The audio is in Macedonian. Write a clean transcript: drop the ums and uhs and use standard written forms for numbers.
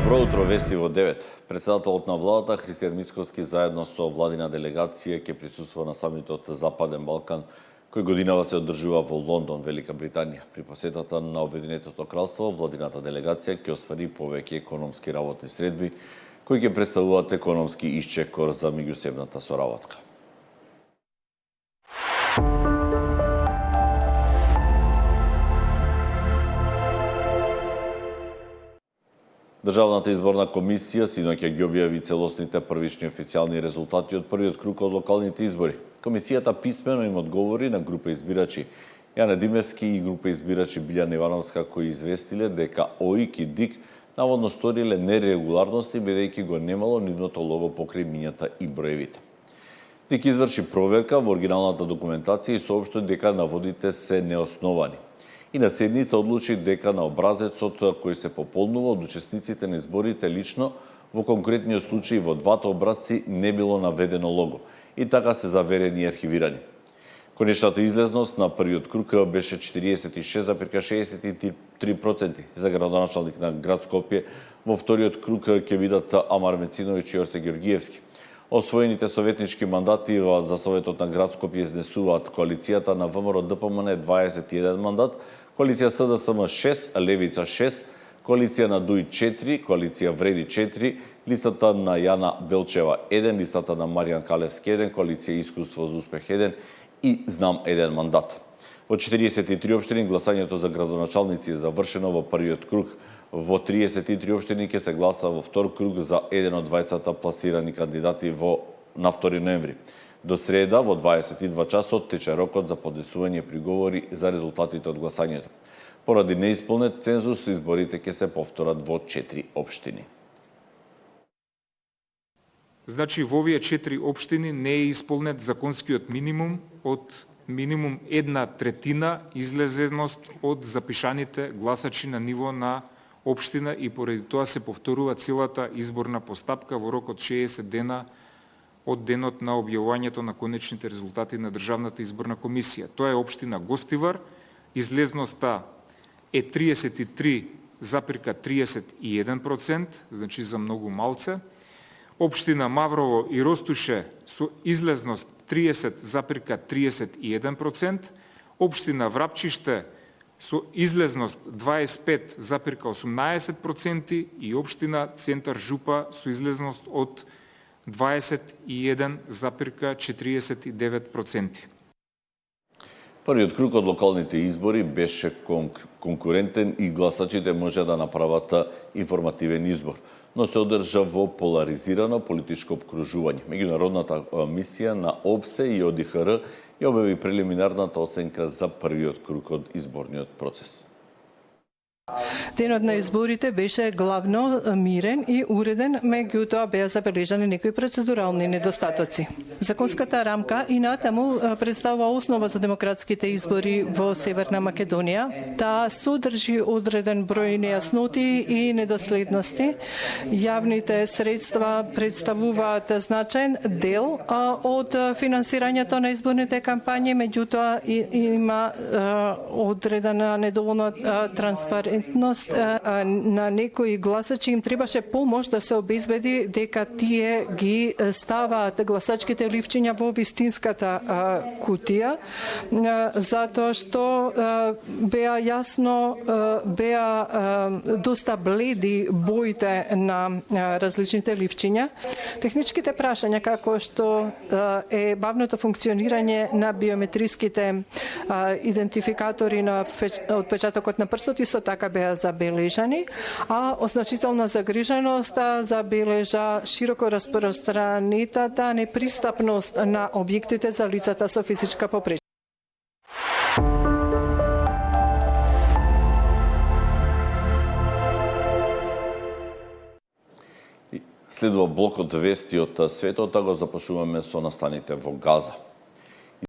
Добро утро, вести во 9. Председателот на владата Христијан Мицковски заедно со владина делегација ќе присуствува на самитот Западен Балкан, кој годинава се одржува во Лондон, Велика Британија. При посетата на Обединетото кралство, владината делегација ќе оствари повеќе економски работни средби, кои ќе представуваат економски исчекор за меѓусебната соработка. Државната изборна комисија синоќа ги објави целосните првични официјални резултати од првиот круг од локалните избори. Комисијата писмено им одговори на група избирачи Јане Димевски и група избирачи Билјана Ивановска, кои известиле дека ОИК и ДИК наводно сториле нерегуларности, бидејќи го немало нивното лого покрај имињата и броевите. ДИК изврши проверка во оригиналната документација и соопшти дека наводите се неосновани. И на седница одлучи дека на образецот кој се пополнува од учесниците на изборите лично, во конкретниот случај во двата образци не било наведено лого и така се заверени и архивирани. Конечната излезност на првиот круг беше 46,63% за градоначалник на град Скопје. Во вториот круг ќе бидат Амар Мециновиќ и Орсе Георгиевски. Освоените советнички мандати за Советот на град Скопје изнесуваат коалицијата на ВМРО ДПМН 21 мандат, коалиција СДСМ 6, Левица 6, коалиција на ДУИ 4, коалиција Вреди 4, листата на Јана Белчева 1, листата на Маријан Калевски 1, коалиција Искуство за успех 1 и Знам 1 мандат. Во 43 општини гласањето за градоначалници е завршено во првиот круг. Во 33 општини ќе се гласа во втор круг за еден од двајцата пласирани кандидати на 2 ноември. До среда во 22 часот тече рокот за поднесување приговори за резултатите од гласањето. Поради неисполнет цензус, изборите ќе се повторат во 4 општини. Значи, во овие 4 општини не е исполнет законскиот минимум од минимум 1/3 излезеност од запишаните гласачи на ниво на општина и поради тоа се повторува целата изборна постапка во рок од 60 дена од денот на објавувањето на конечните резултати на Државната изборна комисија. Тоа е општина Гостивар, излезноста е 33,31%, значи за многу малце. Општина Маврово и Ростуше со излезност 30,31%, општина Врапчиште со излезност 25,18% и општина Центар Жупа со излезност од 21,49%. Првиот круг од локалните избори беше конкурентен и гласачите може да направат информативен избор, но се одржа во поларизирано политичко обкружување. Меѓународната мисија на ОБСЕ и ОДИХР ја објави прелиминарната оценка за првиот круг од изборниот процес. Денот на изборите беше главно мирен и уреден, меѓутоа беа забележани некои процедурални недостатоци. Законската рамка и натаму представува основа за демократските избори во Северна Македонија. Таа содржи одреден број нејасноти и недоследности. Јавните средства представуваат значаен дел од финансирањето на изборните кампањи, меѓутоа има одредена недоволна транспарентност. На некои гласачи им требаше помош да се обезбеди дека тие ги ставаат гласачките ливчиња во вистинската кутија, затоа што беа доста бледи боите на различните ливчиња. Техничките прашања, како што е бавното функционирање на биометриските идентификатори на отпечатокот на прстот, исто така беа забележани, а означителна загриженост забележа широко распространетата непристапност на објектите за лицата со физичка попреченост. Следува блокот вести од светот, а го започнуваме со настаните во Газа.